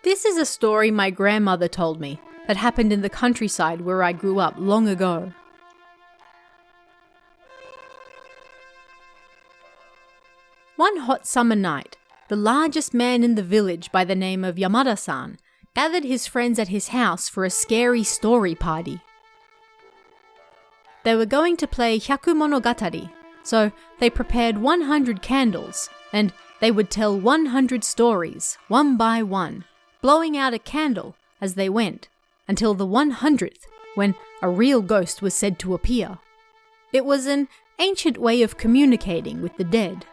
This is a story my grandmother told me that happened in the countryside where I grew up long ago. One hot summer night, the largest man in the village by the name of Yamada-san gathered his friends at his house for a scary story party. They were going to play Hyaku Monogatari, so they prepared 100 candles, and they would tell 100 stories, one by one, blowing out a candle as they went, until the 100th, when a real ghost was said to appear. It was an ancient way of communicating with the dead.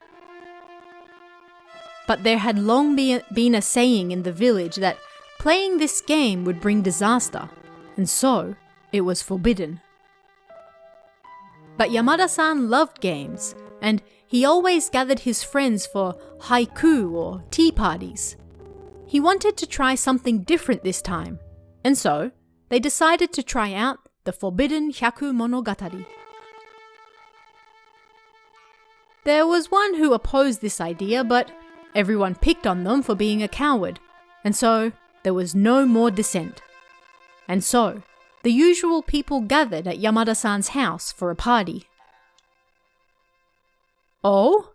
But there had long been a saying in the village that playing this game would bring disaster, and so it was forbidden. But Yamada-san loved games, and he always gathered his friends for haiku or tea parties. He wanted to try something different this time, and so they decided to try out the forbidden Hyaku Monogatari. There was one who opposed this idea, but everyone picked on them for being a coward, and so there was no more dissent. And so, the usual people gathered at Yamada-san's house for a party. Oh?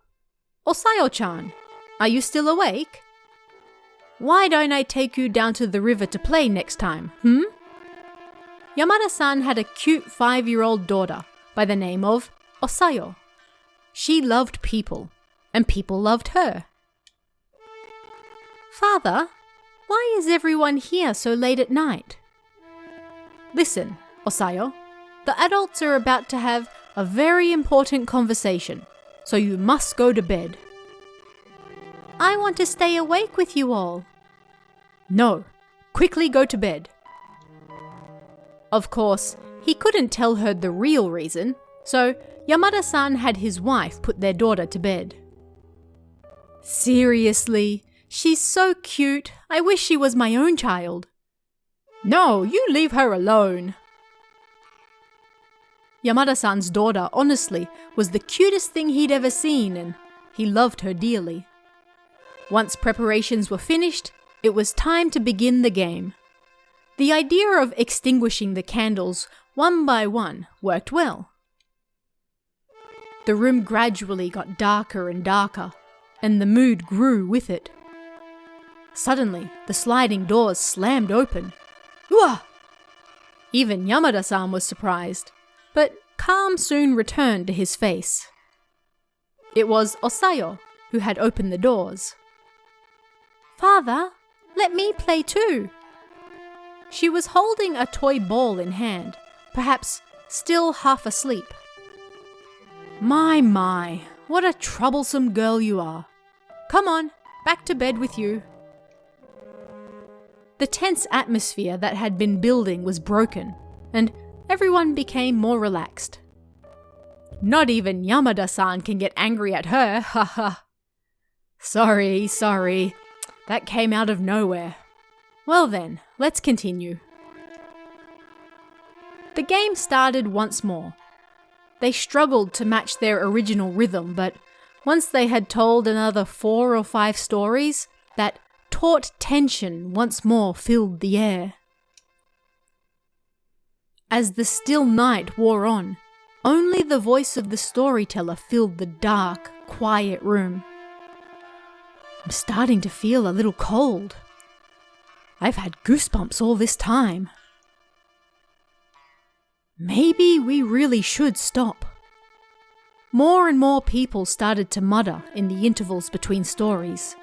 Osayo-chan, are you still awake? Why don't I take you down to the river to play next time, Yamada-san had a cute 5-year-old daughter by the name of Osayo. She loved people, and people loved her. Father, why is everyone here so late at night? Listen, Osayo, the adults are about to have a very important conversation, so you must go to bed. I want to stay awake with you all. No, quickly go to bed. Of course, he couldn't tell her the real reason, so Yamada-san had his wife put their daughter to bed. Seriously, she's so cute, I wish she was my own child. No, you leave her alone. Yamada-san's daughter, honestly, was the cutest thing he'd ever seen, and he loved her dearly. Once preparations were finished, it was time to begin the game. The idea of extinguishing the candles one by one worked well. The room gradually got darker and darker, and the mood grew with it. Suddenly, the sliding doors slammed open. Uah! Even Yamada-san was surprised, but calm soon returned to his face. It was Osayo who had opened the doors. Father, let me play too. She was holding a toy ball in hand, perhaps still half asleep. My, what a troublesome girl you are. Come on, back to bed with you. The tense atmosphere that had been building was broken, and everyone became more relaxed. Not even Yamada-san can get angry at her, haha. Sorry, that came out of nowhere. Well then, let's continue. The game started once more. They struggled to match their original rhythm, but once they had told another 4 or 5 stories, that taut tension once more filled the air. As the still night wore on, only the voice of the storyteller filled the dark, quiet room. I'm starting to feel a little cold. I've had goosebumps all this time. Maybe we really should stop. More and more people started to mutter in the intervals between stories.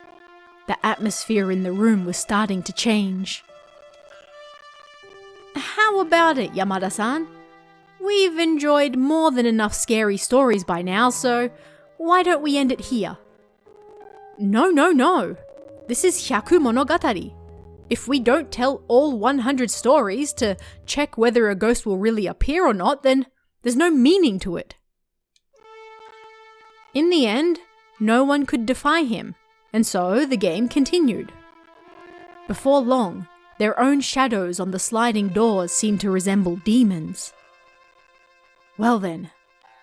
The atmosphere in the room was starting to change. How about it, Yamada-san? We've enjoyed more than enough scary stories by now, so why don't we end it here? No. This is Hyaku Monogatari. If we don't tell all 100 stories to check whether a ghost will really appear or not, then there's no meaning to it. In the end, no one could defy him, and so the game continued. Before long, their own shadows on the sliding doors seemed to resemble demons. Well then,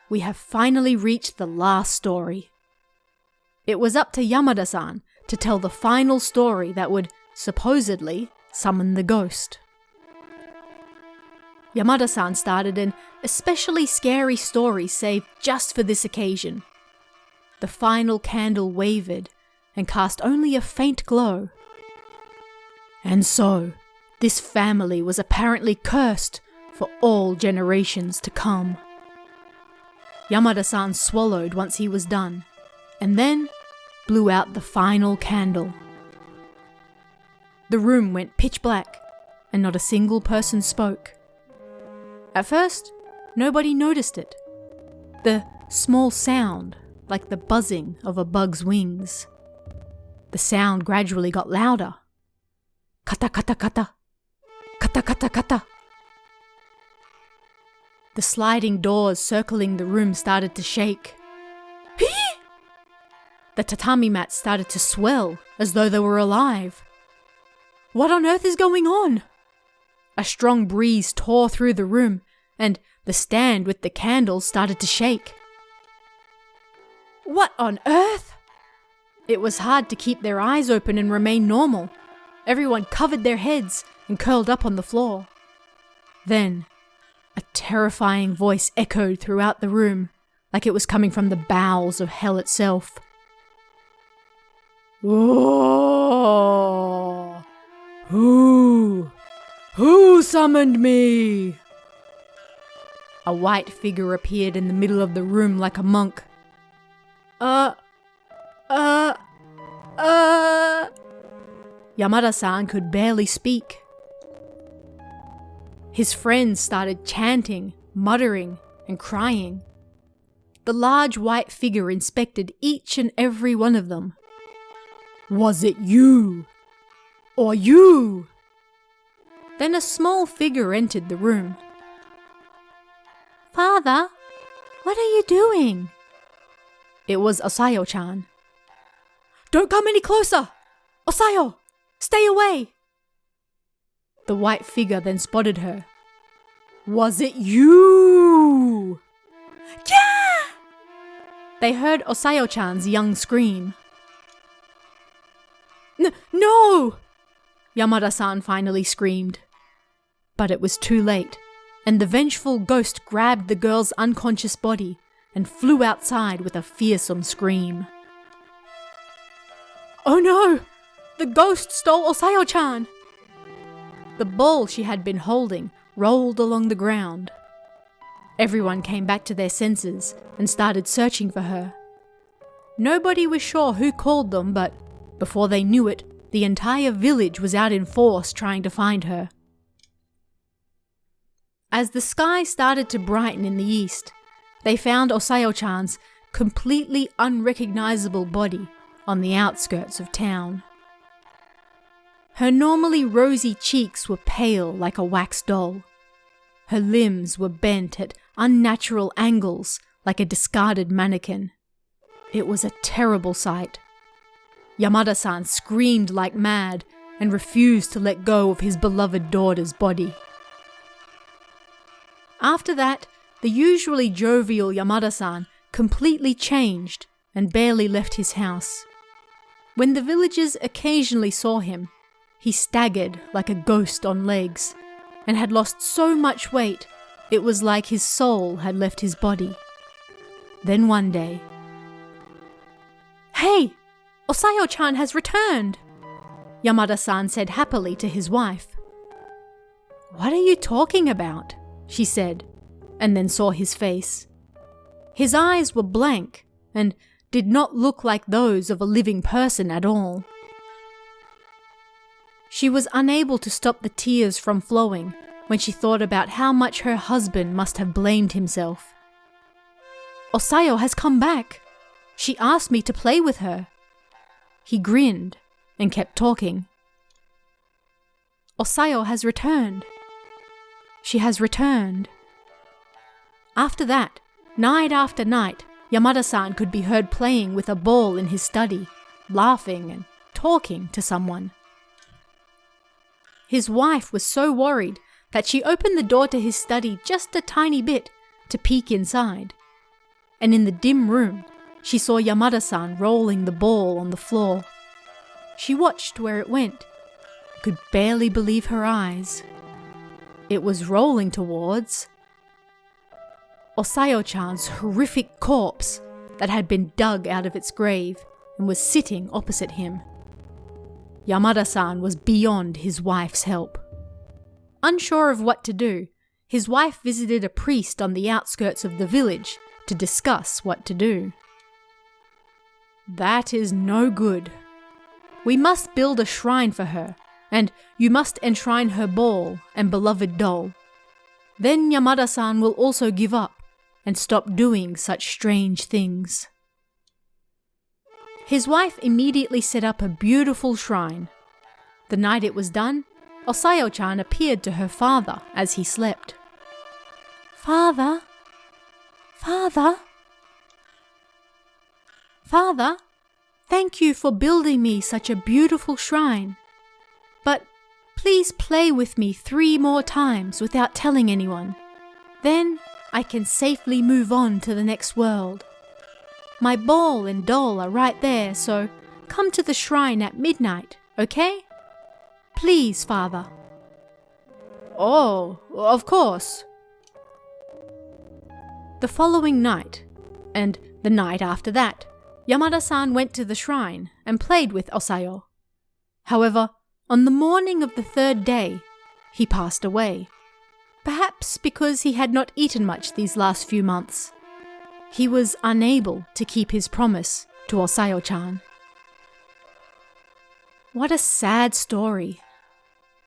we have finally reached the last story. It was up to Yamada-san to tell the final story that would supposedly, summon the ghost. Yamada-san started an especially scary story saved just for this occasion. The final candle wavered and cast only a faint glow. And so, this family was apparently cursed for all generations to come. Yamada-san swallowed once he was done, and then blew out the final candle. The room went pitch black, and not a single person spoke. At first, nobody noticed it. The small sound, like the buzzing of a bug's wings. The sound gradually got louder. Kata kata kata. Kata kata kata. The sliding doors circling the room started to shake. The tatami mats started to swell as though they were alive. What on earth is going on? A strong breeze tore through the room, and the stand with the candles started to shake. What on earth? It was hard to keep their eyes open and remain normal. Everyone covered their heads and curled up on the floor. Then, a terrifying voice echoed throughout the room, like it was coming from the bowels of hell itself. Oh, who summoned me? A white figure appeared in the middle of the room like a monk. Yamada-san could barely speak. His friends started chanting, muttering, and crying. The large white figure inspected each and every one of them. Was it you? Or you? Then a small figure entered the room. Father, what are you doing? It was Osayo-chan. Don't come any closer! Osayo! Stay away! The white figure then spotted her. Was it you? Yeah! They heard Osayo-chan's young scream. No! Yamada-san finally screamed. But it was too late, and the vengeful ghost grabbed the girl's unconscious body and flew outside with a fearsome scream. Oh no! The ghost stole Osayo-chan! The ball she had been holding rolled along the ground. Everyone came back to their senses and started searching for her. Nobody was sure who called them, but before they knew it, the entire village was out in force trying to find her. As the sky started to brighten in the east, they found Osayo-chan's completely unrecognizable body on the outskirts of town. Her normally rosy cheeks were pale like a wax doll. Her limbs were bent at unnatural angles like a discarded mannequin. It was a terrible sight. Yamada-san screamed like mad and refused to let go of his beloved daughter's body. After that, the usually jovial Yamada-san completely changed and barely left his house. When the villagers occasionally saw him, he staggered like a ghost on legs and had lost so much weight it was like his soul had left his body. Then one day, "Hey! Osayo-chan has returned!" Yamada-san said happily to his wife. "What are you talking about?" she said, and then saw his face. His eyes were blank and did not look like those of a living person at all. She was unable to stop the tears from flowing when she thought about how much her husband must have blamed himself. "Osayo has come back. She asked me to play with her." He grinned and kept talking. "Osayo has returned. She has returned." After that, night after night, Yamada-san could be heard playing with a ball in his study, laughing and talking to someone. His wife was so worried that she opened the door to his study just a tiny bit to peek inside. And in the dim room, she saw Yamada-san rolling the ball on the floor. She watched where it went could barely believe her eyes. It was rolling towards Osayo-chan's horrific corpse that had been dug out of its grave and was sitting opposite him. Yamada-san was beyond his wife's help. Unsure of what to do, his wife visited a priest on the outskirts of the village to discuss what to do. "That is no good. We must build a shrine for her, and you must enshrine her ball and beloved doll. Then Yamada-san will also give up and stop doing such strange things." His wife immediately set up a beautiful shrine. The night it was done, Osayo-chan appeared to her father as he slept. "Father? Father? Father, thank you for building me such a beautiful shrine. But please play with me 3 more times without telling anyone. Then I can safely move on to the next world. My ball and doll are right there, so come to the shrine at midnight, okay? Please, Father." "Oh, of course." The following night, and the night after that, Yamada-san went to the shrine and played with Osayo. However, on the morning of the 3rd day, he passed away. Perhaps because he had not eaten much these last few months. He was unable to keep his promise to Osayo-chan. What a sad story.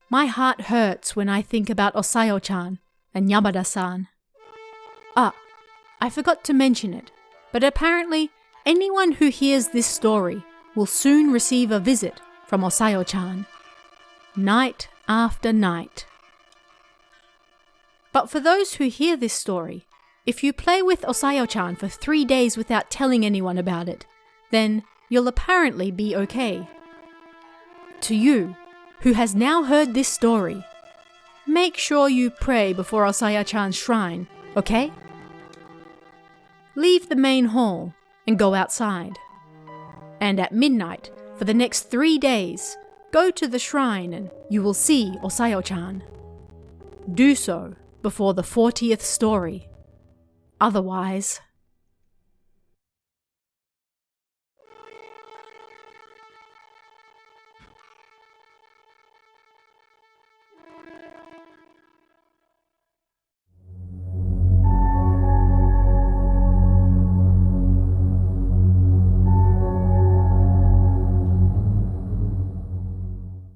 My heart hurts when I think about Osayo-chan and Yamada-san. I forgot to mention it, but apparently anyone who hears this story will soon receive a visit from Osayo-chan. Night after night. But for those who hear this story, if you play with Osayo-chan for 3 days without telling anyone about it, then you'll apparently be okay. To you, who has now heard this story, make sure you pray before Osayo-chan's shrine, okay? Leave the main hall and go outside. And at midnight, for the next 3 days, go to the shrine and you will see Osayo-chan. Do so before the 40th story. Otherwise,